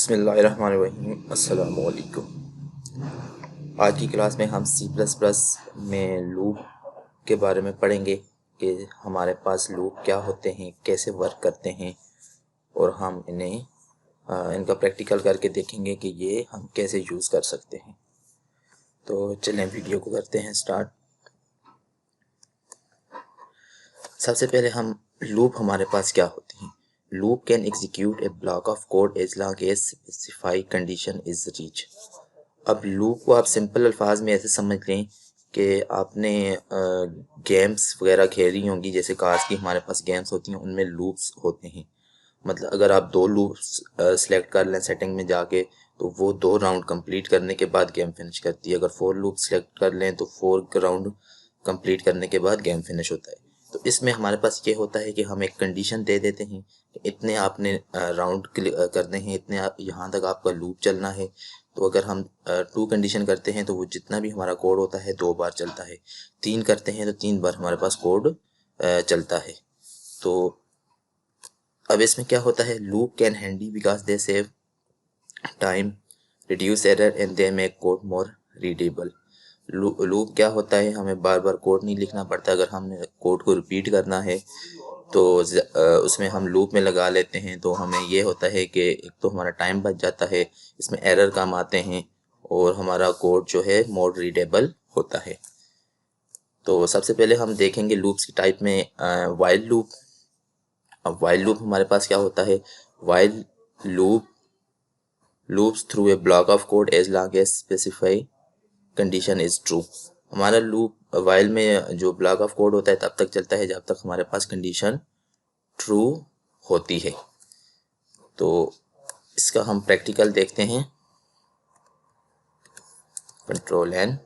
बिस्मिल्लाहिर्रहमानिर्रहीम। अस्सलामु अलैकुम। आज की क्लास में हम C++ में लूप के बारे में पढ़ेंगे कि हमारे पास लूप क्या होते हैं, कैसे वर्क करते हैं, और हम इनका प्रैक्टिकल करके देखेंगे कि ये हम कैसे यूज़ कर सकते हैं। तो चलें वीडियो को करते हैं स्टार्ट। सबसे पहले हम लूप हमारे पास क्या होते हैं। Loop can execute a block of code as long as specified condition is reach. अब लूप को आप सिंपल अल्फाज में ऐसे समझ लें कि आपने गेम्स वगैरह खेली होंगी, जैसे कार्स की हमारे पास गेम्स होती हैं, उनमें लूप्स होते हैं। मतलब अगर आप 2 लूप्स सेलेक्ट कर लें सेटिंग में जाके, तो वो 2 राउंड कंप्लीट करने के बाद गेम फिनिश करती है। अगर 4 लूप सेलेक्ट कर लें तो 4 राउंड कंप्लीट करने के बाद गेम फिनिश होता है। तो इसमें हमारे पास ये होता है कि हम एक कंडीशन दे देते हैं कि इतने आपने राउंड करने हैं, इतने यहाँ तक आपका लूप चलना है। तो अगर हम 2 कंडीशन करते हैं तो वो जितना भी हमारा कोड होता है 2 बार चलता है। 3 करते हैं तो 3 बार हमारे पास कोड चलता है। तो अब इसमें क्या होता है, loop can handy because they save time, reduce error and they make code more readable. Loop क्या होता है, हमें बार बार कोड नहीं लिखना पड़ता। अगर हमने कोड को रिपीट करना है तो उसमें हम लूप में लगा लेते हैं, तो हमें ये होता है कि एक तो हमारा टाइम बच जाता है, इसमें एरर कम आते हैं, और हमारा कोड जो है मोर रीडेबल होता है। तो सबसे पहले हम देखेंगे लूप्स की टाइप में वाइल लूप। अब वाइल लूप हमारे पास क्या होता है, while loop loops through a block of code as long as specify condition is true. हमारा लूप वाइल में जो ब्लॉक ऑफ कोड होता है तब तक चलता है जब तक हमारे पास कंडीशन ट्रू होती है। तो इसका हम प्रैक्टिकल देखते हैं। Control N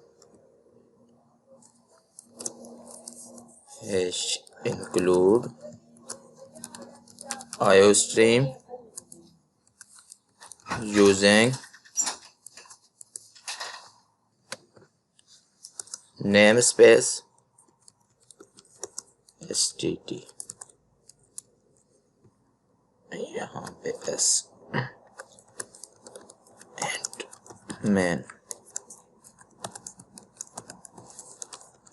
hash include iostream using namespace std, यहाँ पे s एंड मैन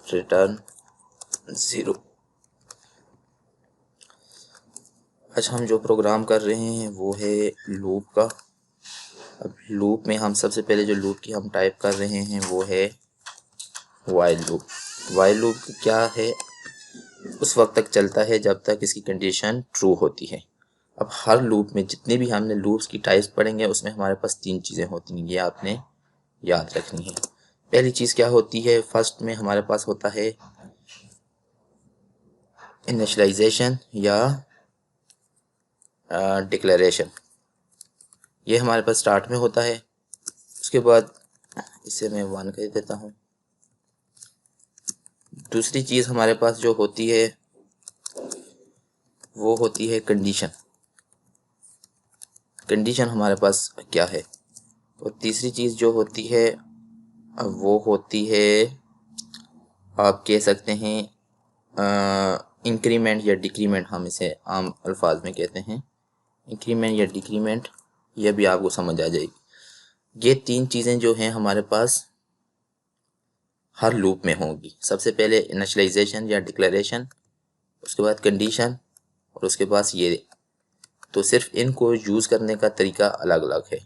रिटर्न 0। आज हम जो प्रोग्राम कर रहे हैं वो है लूप का। अब लूप में हम सबसे पहले जो लूप की हम टाइप कर रहे हैं वो है वाइल लूप। वाइल लूप क्या है, उस वक्त तक चलता है जब तक इसकी कंडीशन ट्रू होती है। अब हर लूप में जितने भी हमने लूप्स की टाइप्स पढ़ेंगे उसमें हमारे पास 3 चीज़ें होती हैं, ये आपने याद रखनी है। पहली चीज़ क्या होती है, फर्स्ट में हमारे पास होता है इनिशियलाइजेशन या डिक्लेरेशन। ये हमारे पास स्टार्ट में होता है। उसके बाद इसे मैं 1 कह देता हूँ। दूसरी चीज़ हमारे पास जो होती है वो होती है कंडीशन। कंडीशन हमारे पास क्या है। और तीसरी चीज़ जो होती है वो होती है, आप कह सकते हैं इंक्रीमेंट या डिक्रीमेंट, हम इसे आम अल्फाज में कहते हैं इंक्रीमेंट या डिक्रीमेंट। यह भी आपको समझ आ जाएगी। ये 3 चीज़ें जो हैं हमारे पास हर लूप में होंगी। सबसे पहले इनिशियलाइजेशन या डिक्लेरेशन, उसके बाद कंडीशन, और उसके बाद ये। तो सिर्फ इनको यूज़ करने का तरीका अलग अलग है।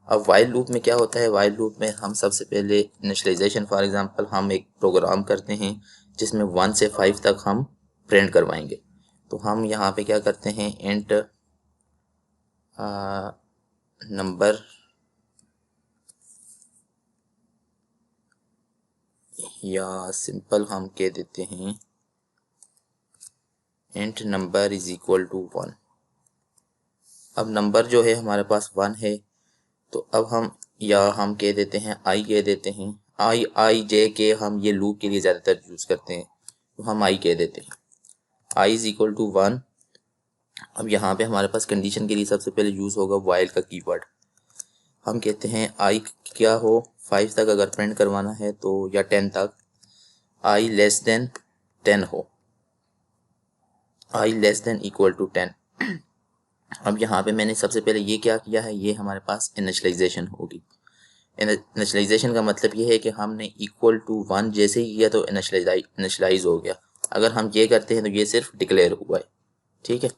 अब वाइल लूप में क्या होता है, वाइल लूप में हम सबसे पहले इनिशियलाइजेशन, फॉर एग्जांपल हम एक प्रोग्राम करते हैं जिसमें 1 से 5 तक हम प्रिंट करवाएंगे। तो हम यहाँ पे क्या करते हैं, इंट नंबर या सिंपल हम कह देते हैं int number is equal to 1। अब नंबर जो है हमारे पास 1 है, तो अब हम कह देते हैं आई कह देते हैं। आई जे के हम ये लूप के लिए ज़्यादातर यूज़ करते हैं, तो हम आई कह देते हैं। आई इज इक्वल टू 1। अब यहाँ पे हमारे पास कंडीशन के लिए सबसे पहले यूज़ होगा वाइल का कीवर्ड। हम कहते हैं आई क्या हो, 5 तक अगर प्रिंट करवाना है तो, या 10 तक, आई लेस देन 10 हो, आई लेस देन इक्वल टू 10। अब यहाँ पे मैंने सबसे पहले ये क्या किया है, ये हमारे पास इनिशियलाइजेशन होगी। इनिशियलाइजेशन का मतलब ये है कि हमने इक्वल टू 1 जैसे ही किया तो इनिशियलाइज हो गया। अगर हम ये करते हैं तो ये सिर्फ डिक्लेयर हुआ है, ठीक है।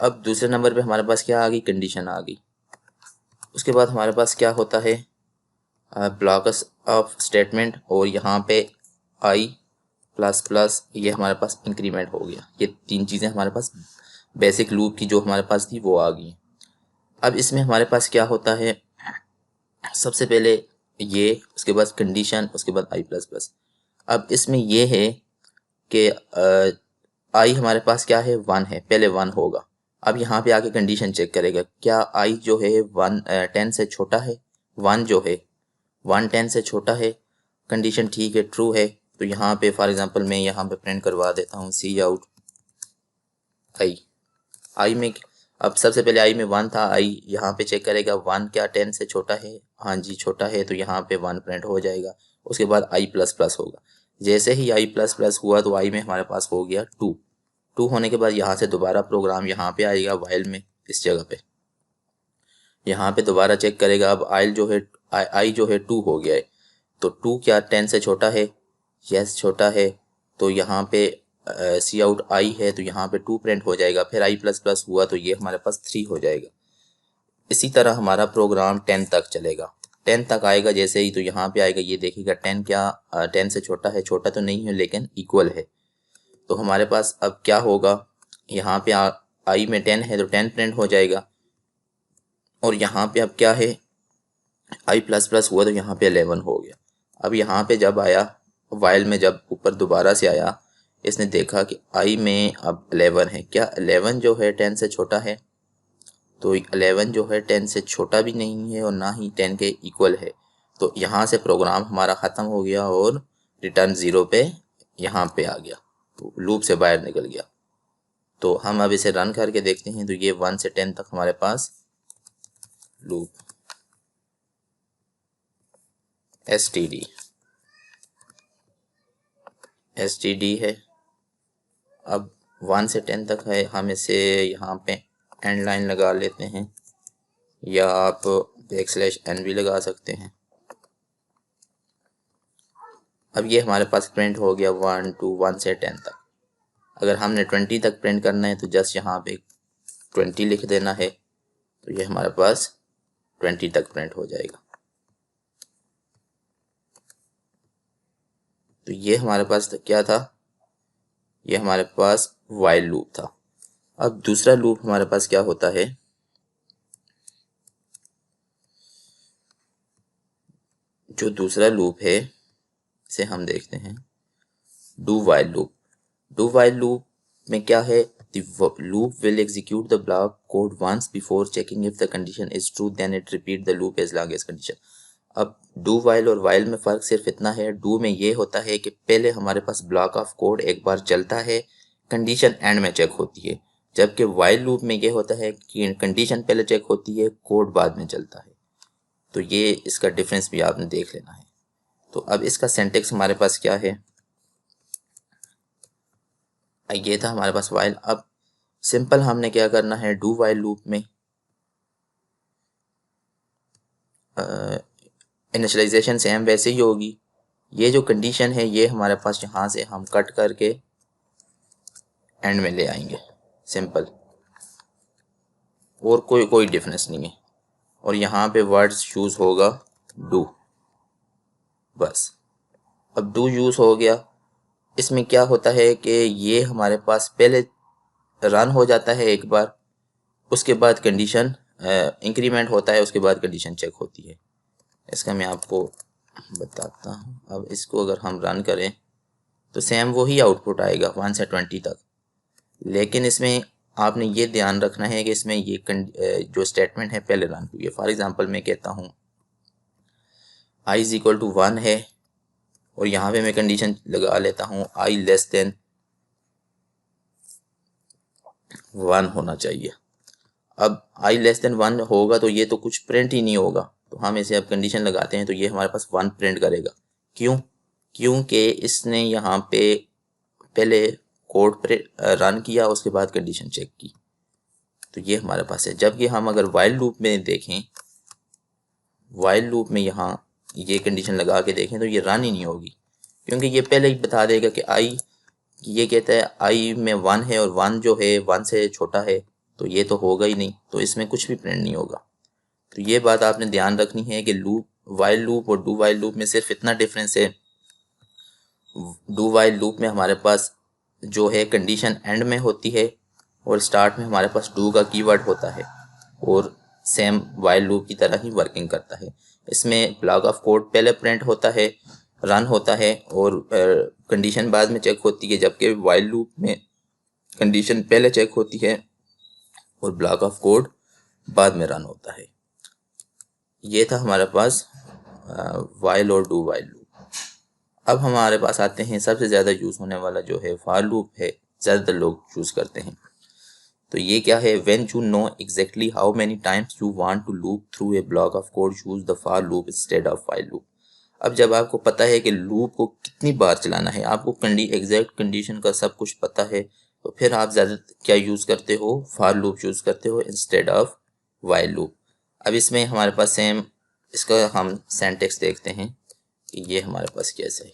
अब दूसरे नंबर पे हमारे पास क्या आ गई, कंडीशन आ गई। उसके बाद हमारे पास क्या होता है, ब्लॉक्स ऑफ स्टेटमेंट, और यहाँ पे आई प्लस प्लस ये हमारे पास इंक्रीमेंट हो गया। ये 3 चीज़ें हमारे पास बेसिक लूप की जो हमारे पास थी वो आ गई। अब इसमें हमारे पास क्या होता है, सबसे पहले ये, उसके बाद कंडीशन, उसके बाद आई प्लस प्लस। अब इसमें ये है कि आई हमारे पास क्या है, 1 है, पहले 1 होगा। अब यहाँ पे आके कंडीशन चेक करेगा, क्या आई जो है 10 से छोटा है, 1 जो है 1 10 से छोटा है। कंडीशन ठीक है, ट्रू है, तो यहाँ पे फॉर एग्जांपल मैं यहाँ पे प्रिंट करवा देता हूँ सी आउट आई में। अब सबसे पहले आई में 1 था, आई यहाँ पे चेक करेगा 1 क्या 10 से छोटा है, हाँ जी छोटा है, तो यहाँ पे 1 प्रिंट हो जाएगा। उसके बाद आई प्लस प्लस होगा। जैसे ही आई प्लस प्लस हुआ तो आई में हमारे पास हो गया 2 होने के बाद यहाँ से दोबारा प्रोग्राम यहाँ पे आएगा वाइल में, इस जगह पे यहाँ पे दोबारा चेक करेगा। अब आई जो है 2 हो गया है, तो 2 क्या 10 से छोटा है, यस छोटा है, तो यहाँ पे सी आउट आई है, तो यहाँ पे 2 प्रिंट हो जाएगा। फिर आई प्लस प्लस हुआ तो ये हमारे पास 3 हो जाएगा। इसी तरह हमारा प्रोग्राम 10 तक चलेगा। 10 तक आएगा जैसे ही, तो यहाँ पे आएगा, ये देखेगा 10 क्या 10 से छोटा है, छोटा तो नहीं है लेकिन इक्वल है। तो हमारे पास अब क्या होगा, यहाँ पे आई में 10 है तो 10 प्रिंट हो जाएगा। और यहाँ पे अब क्या है, आई प्लस प्लस हुआ तो यहाँ पे 11 हो गया। अब यहाँ पे जब आया वाइल में, जब ऊपर दोबारा से आया, इसने देखा कि आई में अब 11 है, क्या 11 जो है 10 से छोटा है, तो 11 जो है 10 से छोटा भी नहीं है और ना ही 10 के इक्वल है। तो यहाँ से प्रोग्राम हमारा ख़त्म हो गया और रिटर्न 0 पे यहाँ पे आ गया, तो लूप से बाहर निकल गया। तो हम अब इसे रन करके देखते हैं, तो ये 1 से 10 तक हमारे पास लूप एसटीडी है। अब 1 से 10 तक है, हम इसे यहाँ पे एंड लाइन लगा लेते हैं, या आप \n भी लगा सकते हैं। अब ये हमारे पास प्रिंट हो गया 1 से 10 तक। अगर हमने 20 तक प्रिंट करना है तो जस्ट यहाँ पे 20 लिख देना है, तो ये हमारे पास 20 तक प्रिंट हो जाएगा। तो ये हमारे पास क्या था, ये हमारे पास वाइल लूप था। अब दूसरा लूप हमारे पास क्या होता है, जो दूसरा लूप है इसे हम देखते हैं, do while loop. Do while loop में क्या है, the loop will execute the block code once before checking if the condition is true, then it repeat the loop as long as condition। अब do while और while में फ़र्क सिर्फ इतना है, डू में ये होता है कि पहले हमारे पास ब्लॉक ऑफ कोड एक बार चलता है, कंडीशन एंड में चेक होती है, जबकि वाइल लूप में ये होता है कि कंडीशन पहले चेक होती है, कोड बाद में चलता है। तो ये इसका डिफरेंस भी आपने देख लेना है। तो अब इसका सिंटेक्स हमारे पास क्या है, ये था हमारे पास वाइल। अब सिंपल हमने क्या करना है, डू वाइल लूप में इनिशियलाइजेशन सेम वैसे ही होगी। ये जो कंडीशन है ये हमारे पास यहाँ से हम कट करके एंड में ले आएंगे, सिंपल, और कोई डिफरेंस नहीं है। और यहाँ पे वर्ड्स यूज़ होगा डू, बस। अब डू यूज़ हो गया। इसमें क्या होता है कि ये हमारे पास पहले रन हो जाता है एक बार, उसके बाद कंडीशन इंक्रीमेंट होता है, उसके बाद कंडीशन चेक होती है। इसका मैं आपको बताता हूँ। अब इसको अगर हम रन करें तो सेम वही आउटपुट आएगा 1 से 20 तक, लेकिन इसमें आपने ये ध्यान रखना है कि इसमें ये जो स्टेटमेंट है पहले रन हुई है। फॉर एग्जांपल मैं कहता हूँ i इज इक्वल टू 1 है, और यहाँ पे मैं कंडीशन लगा लेता हूँ i लेस देन 1 होना चाहिए। अब i लेस देन 1 होगा तो ये तो कुछ प्रिंट ही नहीं होगा, तो हम इसे अब कंडीशन लगाते हैं तो ये हमारे पास 1 प्रिंट करेगा। क्यों? क्योंकि इसने यहाँ पे पहले कोड रन किया, उसके बाद कंडीशन चेक की। तो ये हमारे पास है। जबकि हम अगर वाइल लूप में देखें, वाइल लूप में यहाँ ये कंडीशन लगा के देखें तो ये रन ही नहीं होगी, क्योंकि ये पहले ही बता देगा कि आई, ये कहता है आई में 1 है और 1 जो है 1 से छोटा है, तो ये तो होगा ही नहीं, तो इसमें कुछ भी प्रिंट नहीं होगा। तो ये बात आपने ध्यान रखनी है कि लूप, वाइल लूप और डू वाइल लूप में सिर्फ इतना डिफरेंस है। डू वाइल लूप में हमारे पास जो है कंडीशन एंड में होती है और स्टार्ट में हमारे पास डू का कीवर्ड होता है, और सेम वाइल लूप की तरह ही वर्किंग करता है। इसमें ब्लॉक ऑफ कोड पहले प्रिंट होता है, रन होता है और कंडीशन बाद में चेक होती है, जबकि वाइल लूप में कंडीशन पहले चेक होती है और ब्लॉक ऑफ कोड बाद में रन होता है। ये था हमारे पास वाइल और डू वाइल लूप। अब हमारे पास आते हैं सबसे ज़्यादा यूज़ होने वाला जो है फॉर लूप है, ज़्यादातर लोग यूज़ करते हैं। तो ये क्या है, when you know exactly how many times you want to loop through a block of code, use the for loop instead of while loop. अब जब आपको पता है कि लूप को कितनी बार चलाना है, आपको एग्जैक्ट कंडीशन का सब कुछ पता है, तो फिर आप ज़्यादा क्या यूज़ करते हो, फॉर लूप यूज़ करते हो इंस्टेड ऑफ वाइल लूप। अब इसमें हमारे पास सेम, इसका हम सिंटैक्स देखते हैं कि ये हमारे पास कैसे है।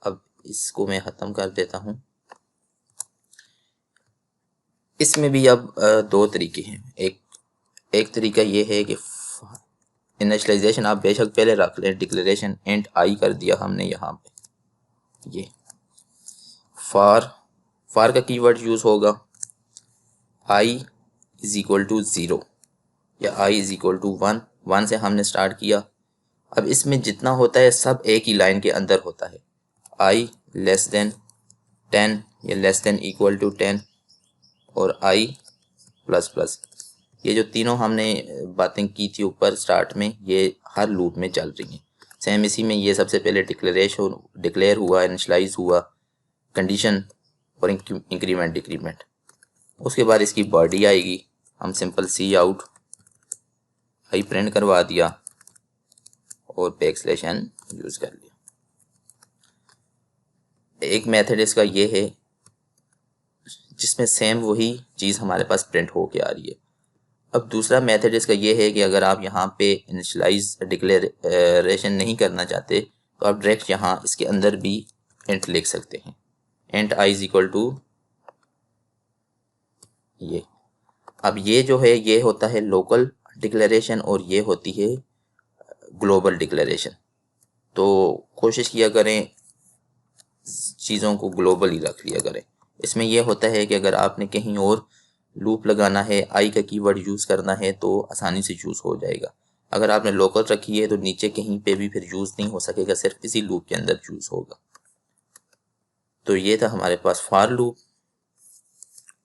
अब इसको मैं ख़त्म कर देता हूँ। इसमें भी अब दो तरीके हैं। एक तरीका ये है कि इनिशियलाइजेशन आप बेशक पहले रख लें, डिक्लेरेशन एंड आई कर दिया हमने यहाँ पे। ये फॉर का कीवर्ड यूज़ होगा आई इज इक्वल टू 0 या आई इज इक्वल टू 1। 1 से हमने स्टार्ट किया। अब इसमें जितना होता है सब एक ही लाइन के अंदर होता है। आई लेस देन 10 या लेस देन इक्वल टू 10 और आई प्लस प्लस, ये जो तीनों हमने बातें की थी ऊपर स्टार्ट में, ये हर लूप में चल रही हैं। सेम इसी में ये सबसे पहले डिक्लेयर हुआ, इनिशलाइज हुआ, कंडीशन और इंक्रीमेंट डिक्रीमेंट। उसके बाद इसकी बॉडी आएगी, हम simple C out i print करवा दिया और बैकस्लैश n यूज़ कर लिया। एक मेथड इसका ये है जिसमें सेम वही चीज़ हमारे पास प्रिंट होके आ रही है। अब दूसरा मेथड इसका ये है कि अगर आप यहाँ पे इनिशलाइज डिक्लेरेशन नहीं करना चाहते, तो आप डायरेक्ट यहाँ इसके अंदर भी इंट लिख सकते हैं, int i is equal to ये। अब ये जो है ये होता है लोकल डिक्लेरेशन और ये होती है ग्लोबल डिक्लेरेशन। तो कोशिश किया करें चीज़ों को ग्लोबल ही रख लिया करें। इसमें यह होता है कि अगर आपने कहीं और लूप लगाना है, आई का कीवर्ड यूज़ करना है, तो आसानी से यूज़ हो जाएगा। अगर आपने लोकल रखी है तो नीचे कहीं पे भी फिर यूज़ नहीं हो सकेगा, सिर्फ इसी लूप के अंदर यूज़ होगा। तो ये था हमारे पास फॉर लूप।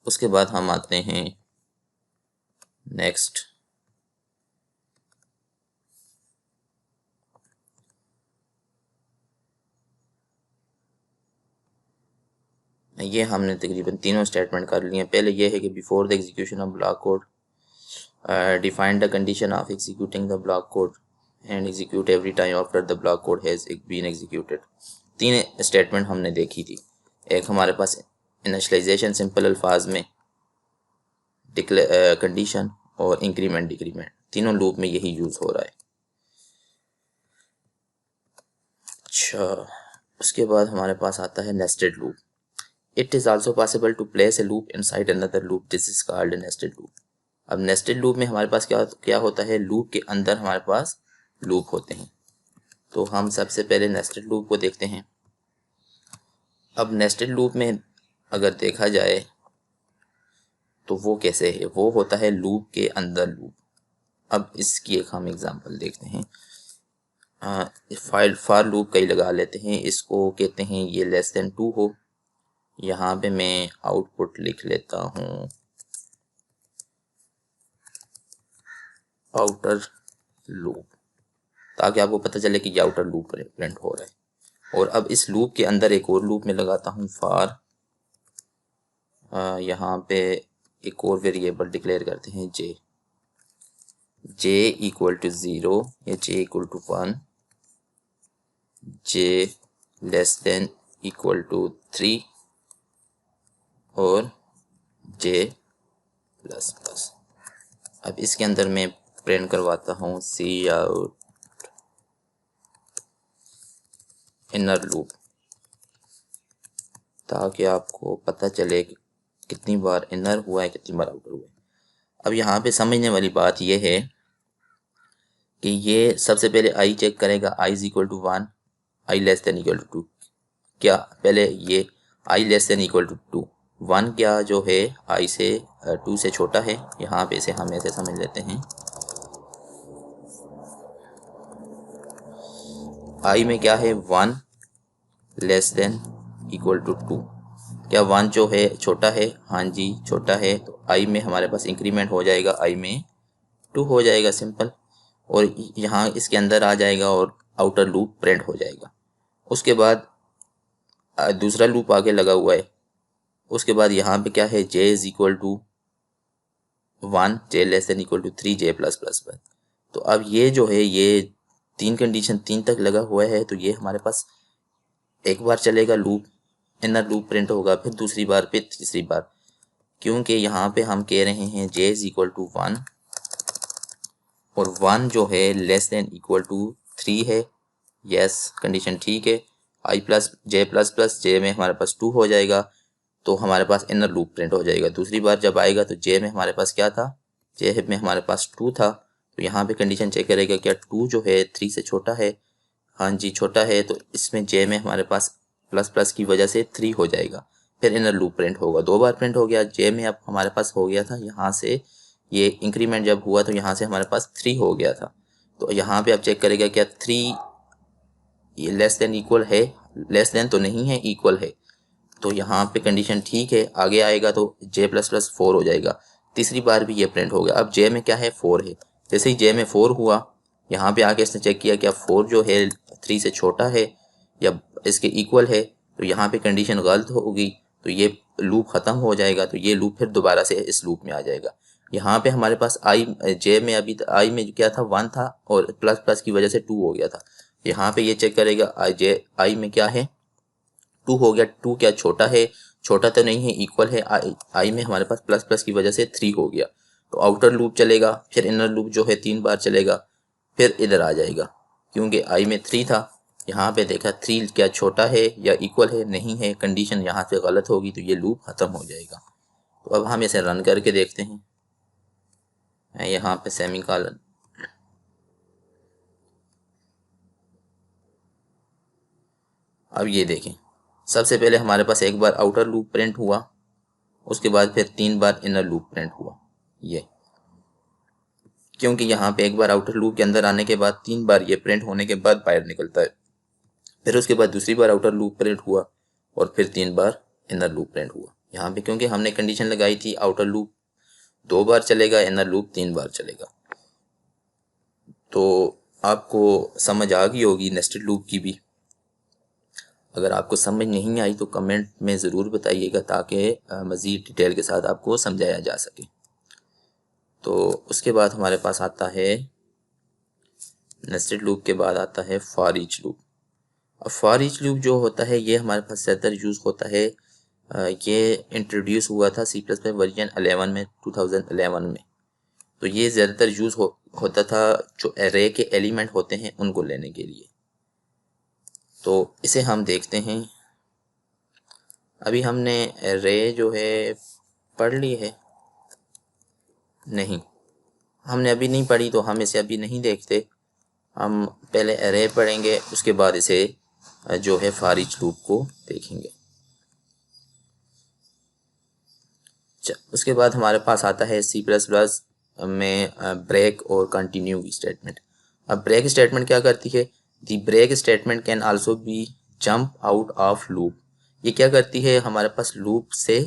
उसके बाद हम आते हैं नेक्स्ट, ये हमने तकरीबन तीनों स्टेटमेंट कर लिए। पहले ये है कि before the execution of block code define the condition of executing the block code and execute every time after the block code has been executed। तीन स्टेटमेंट हमने देखी थी। एक हमारे पास इनिशियलाइजेशन सिंपल अल्फाज में, कंडीशन और इंक्रीमेंट डिक्रीमेंट, तीनों लूप में यही यूज़ हो रहा है। अच्छा, उसके बाद हमारे पास आता है nested loop. It is also possible to place a loop inside another loop, this is called nested loop. अब नेस्टेड लूप में हमारे पास क्या होता है, लूप के अंदर हमारे पास लूप होते हैं। तो हम सबसे पहले नेस्टेड लूप को देखते हैं। अब नेस्टेड लूप में अगर देखा जाए तो वो कैसे है, वो होता है लूप के अंदर लूप। अब इसकी एक हम एग्जांपल देखते हैं। फाइल फॉर लूप कई लगा लेते हैं, इसको कहते हैं ये लेस देन 2 हो। यहाँ पे मैं आउटपुट लिख लेता हूँ आउटर लूप, ताकि आपको पता चले कि ये आउटर लूप प्रिंट हो रहा है। और अब इस लूप के अंदर एक और लूप में लगाता हूँ फॉर, यहाँ पे एक और वेरिएबल डिक्लेयर करते हैं जे इक्वल टू 0 या j equal to 1, j less than equal to 3 और जे प्लस प्लस। अब इसके अंदर मैं प्रिंट करवाता हूँ सी आउट इनर लूप, ताकि आपको पता चले कि कितनी बार इनर हुआ है, कितनी बार आउटर हुआ है। अब यहाँ पे समझने वाली बात यह है कि ये सबसे पहले आई चेक करेगा, i is equal to 1, i less than equal to 2। क्या पहले ये i less than equal to 2, 1 क्या जो है आई से 2 से छोटा है। यहाँ पे इसे हम ऐसे समझ लेते हैं, आई में क्या है 1 लेस देन इक्वल टू 2। क्या 1 जो है छोटा है? हाँ जी छोटा है, तो आई में हमारे पास इंक्रीमेंट हो जाएगा, आई में 2 हो जाएगा, सिंपल। और यहाँ इसके अंदर आ जाएगा और आउटर लूप प्रिंट हो जाएगा। उसके बाद दूसरा लूप आगे लगा हुआ है। उसके बाद यहाँ पे क्या है, j is equal to 1, j less than equal to 3, j plus plus 1। तो अब ये जो है ये 3 कंडीशन 3 तक लगा हुआ है, तो ये हमारे पास एक बार चलेगा लूप, इनर लूप प्रिंट होगा, फिर दूसरी बार, फिर तीसरी बार, क्योंकि यहाँ पे हम कह रहे हैं जे इज इक्वल टू 1 और 1 जो है लेस देन इक्वल टू 3 है। यस, कंडीशन ठीक है। आई प्लस प्लस जे में हमारे पास 2 हो जाएगा, तो हमारे पास इनर लूप प्रिंट हो जाएगा। दूसरी बार जब आएगा तो जे में हमारे पास क्या था, जे में हमारे पास 2 था, तो यहाँ पे कंडीशन चेक करेगा क्या 2 जो है 3 से छोटा है। हाँ जी छोटा है, तो इसमें जे में हमारे पास प्लस प्लस की वजह से 3 हो जाएगा, फिर इनर लूप प्रिंट होगा। 2 बार प्रिंट हो गया, जे में अब हमारे पास हो गया था, यहाँ से ये इंक्रीमेंट जब हुआ तो यहाँ से हमारे पास 3 हो गया था। तो यहाँ पे आप चेक करेगा क्या 3 ये लेस देन इक्वल है, लेस देन तो नहीं है, इक्वल है, तो यहाँ पे कंडीशन ठीक है। आगे आएगा तो जे प्लस प्लस 4 हो जाएगा। तीसरी बार भी ये प्रिंट हो गया। अब जे में क्या है 4 है, जैसे ही जे में 4 हुआ, यहाँ पे आके इसने चेक किया क्या 4 जो है 3 से छोटा है या इसके इक्वल है, तो यहाँ पे कंडीशन गलत होगी, तो ये लूप ख़त्म हो जाएगा। तो ये लूप फिर दोबारा से इस लूप में आ जाएगा। यहाँ पे हमारे पास आई जे में अभी आई में क्या था 1 था और प्लस प्लस की वजह से 2 हो गया था। यहाँ पे ये चेक करेगा आई में क्या है 2 हो गया, 2 क्या छोटा है? छोटा तो नहीं है, इक्वल है। आई में हमारे पास प्लस प्लस की वजह से 3 हो गया, तो आउटर लूप चलेगा, फिर इनर लूप जो है 3 बार चलेगा, फिर इधर आ जाएगा, क्योंकि आई में 3 था। यहाँ पे देखा 3 क्या छोटा है या इक्वल है? नहीं है, कंडीशन यहाँ से गलत होगी, तो ये लूप ख़त्म हो जाएगा। तो अब हम इसे रन करके देखते हैं। यहाँ पे सेमीकोलन, अब ये देखें, सबसे पहले हमारे पास एक बार आउटर लूप प्रिंट हुआ, उसके बाद फिर 3 बार इनर लूप प्रिंट हुआ। ये क्योंकि यहाँ पे एक बार आउटर लूप के अंदर आने के बाद 3 बार ये प्रिंट होने के बाद बाहर निकलता है, फिर उसके बाद दूसरी बार आउटर लूप प्रिंट हुआ और फिर 3 बार इनर लूप प्रिंट हुआ। यहाँ पे क्योंकि हमने कंडीशन लगाई थी आउटर लूप 2 बार चलेगा, इनर लूप 3 बार चलेगा। तो आपको समझ आ गई होगी नेस्टेड लूप की भी। अगर आपको समझ नहीं आई तो कमेंट में ज़रूर बताइएगा, ताकि मज़ीद डिटेल के साथ आपको समझाया जा सके। तो उसके बाद हमारे पास आता है नेस्टेड लूप के बाद आता है फॉर ईच लूप। अब फॉर ईच लूप जो होता है ये हमारे पास ज़्यादातर यूज़ होता है, ये इंट्रोड्यूस हुआ था C++ वर्जन 11 में, 2011 में। तो ये ज़्यादातर यूज़ होता था जो एरे के एलिमेंट होते हैं उनको लेने के लिए। तो इसे हम देखते हैं। अभी हमने एरे जो है पढ़ ली है, नहीं हमने अभी नहीं पढ़ी, तो हम इसे अभी नहीं देखते। हम पहले एरे पढ़ेंगे, उसके बाद इसे जो है फॉर ईच लूप को देखेंगे। उसके बाद हमारे पास आता है C++ में ब्रेक और कंटिन्यू स्टेटमेंट। अब ब्रेक स्टेटमेंट क्या करती है, the break statement can also be jump out of loop. ये क्या करती है, हमारे पास लूप से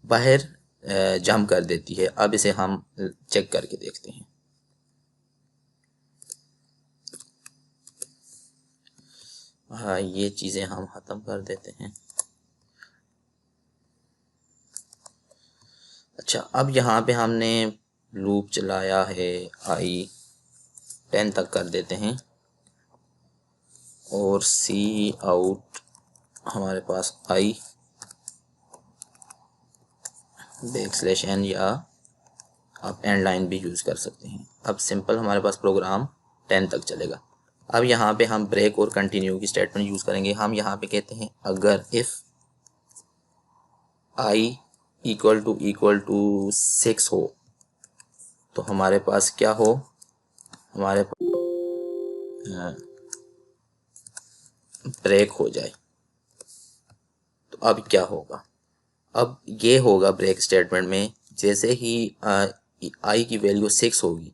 बाहर जंप कर देती है। अब इसे हम चेक करके देखते हैं। हाँ, ये चीज़ें हम ख़त्म कर देते हैं। अच्छा, अब यहाँ पे हमने लूप चलाया है, आई 10 तक कर देते हैं और सी आउट हमारे पास आई बैकस्लैश n या आप एंड लाइन भी यूज़ कर सकते हैं। अब सिंपल हमारे पास प्रोग्राम 10 तक चलेगा। अब यहाँ पे हम ब्रेक और कंटिन्यू की स्टेटमेंट यूज़ करेंगे। हम यहाँ पे कहते हैं अगर इफ़ i इक्वल टू 6 हो तो हमारे पास क्या हो, हमारे पास ब्रेक हो जाए। तो अब क्या होगा, अब ये होगा ब्रेक स्टेटमेंट में, जैसे ही i की वैल्यू 6 होगी,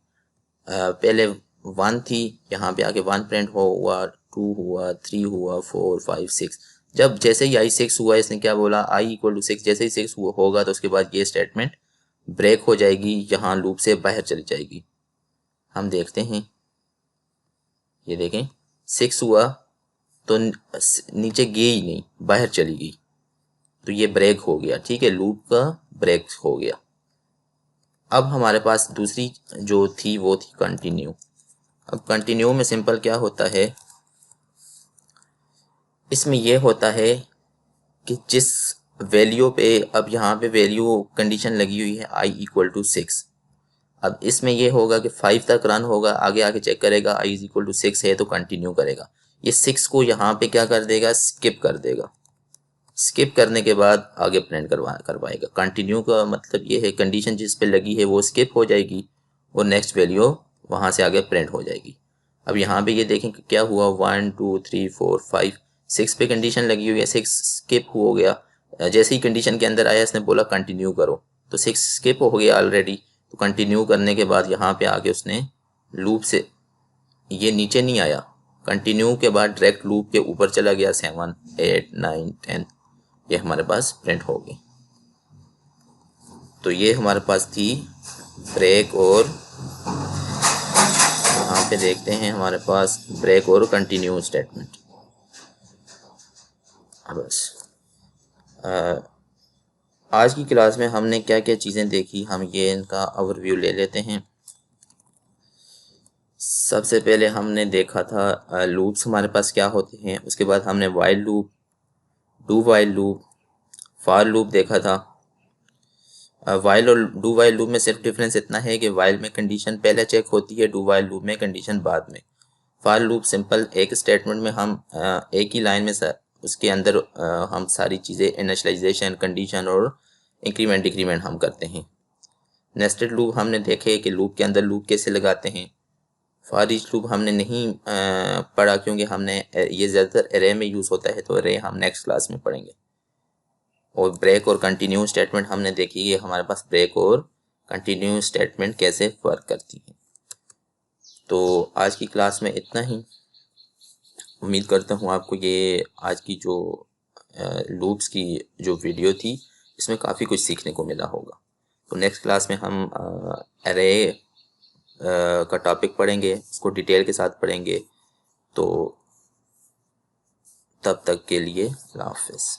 पहले 1 थी, यहाँ पे आके 1 प्रिंट हुआ, 2 हुआ, 3 हुआ, 4, 5, 6। जब जैसे ही i 6 हुआ, इसने क्या बोला, i इक्वल टू 6, जैसे ही 6 होगा तो उसके बाद ये स्टेटमेंट ब्रेक हो जाएगी, यहाँ लूप से बाहर चली जाएगी। हम देखते हैं, ये देखें 6 हुआ तो नीचे गई ही नहीं, बाहर चली गई, तो ये ब्रेक हो गया। ठीक है, लूप का ब्रेक हो गया। अब हमारे पास दूसरी जो थी वो थी कंटिन्यू। अब कंटिन्यू में सिंपल क्या होता है, इसमें यह होता है कि जिस वैल्यू पे, अब यहाँ पे वैल्यू कंडीशन लगी हुई है i इक्वल टू 6। अब इसमें यह होगा कि 5 तक रन होगा, आगे आके चेक करेगा i इज इक्वल टू 6 है तो कंटिन्यू करेगा। ये 6 को यहाँ पे क्या कर देगा, स्किप कर देगा। स्किप करने के बाद आगे प्रिंट करवाएगा। कंटिन्यू का मतलब ये है कंडीशन जिस पे लगी है वो स्किप हो जाएगी और नेक्स्ट वैल्यू वहाँ से आगे प्रिंट हो जाएगी। अब यहाँ पे ये देखें कि क्या हुआ, 1 2 3 4 5 6 पे कंडीशन लगी हुई है, 6 स्किप हो गया। जैसे ही कंडीशन के अंदर आया इसने बोला कंटिन्यू करो, तो 6 स्किप हो गया ऑलरेडी। तो कंटिन्यू करने के बाद यहाँ पे आके उसने लूप से, ये नीचे नहीं आया, कंटिन्यू के बाद डायरेक्ट लूप के ऊपर चला गया, 7 8 9 10, ये हमारे पास प्रिंट होगी। तो ये हमारे पास थी ब्रेक, और यहाँ पे देखते हैं हमारे पास ब्रेक और कंटिन्यू स्टेटमेंट। बस आज की क्लास में हमने क्या क्या चीज़ें देखी, हम ये इनका ओवरव्यू ले लेते हैं। सबसे पहले हमने देखा था लूप्स हमारे पास क्या होते हैं, उसके बाद हमने while loop, do while loop, for loop देखा था। वाइल और डू वाइल लूप में सिर्फ डिफरेंस इतना है कि वाइल में कंडीशन पहले चेक होती है, डू वाइल लूप में कंडीशन बाद में। फॉर लूप सिंपल एक स्टेटमेंट में हम एक ही लाइन में उसके अंदर हम सारी चीज़ें इनिशियलाइजेशन, कंडीशन और इंक्रीमेंट डिक्रीमेंट हम करते हैं। नेस्टेड लूप हमने देखे कि लूप के अंदर लूप कैसे लगाते हैं। फॉर ईच लूप हमने नहीं पढ़ा क्योंकि हमने ये ज़्यादातर एरे में यूज़ होता है, तो एरे हम नेक्स्ट क्लास में पढ़ेंगे। और ब्रेक और कंटिन्यू स्टेटमेंट हमने देखी कि हमारे पास ब्रेक और कंटिन्यू स्टेटमेंट कैसे वर्क करती है। तो आज की क्लास में इतना ही। उम्मीद करता हूँ आपको ये आज की जो लूप्स की जो वीडियो थी इसमें काफ़ी कुछ सीखने को मिला होगा। तो नेक्स्ट क्लास में हम एरे का टॉपिक पढ़ेंगे, उसको डिटेल के साथ पढ़ेंगे। तो तब तक के लिए अल्लाह हाफ़िज़।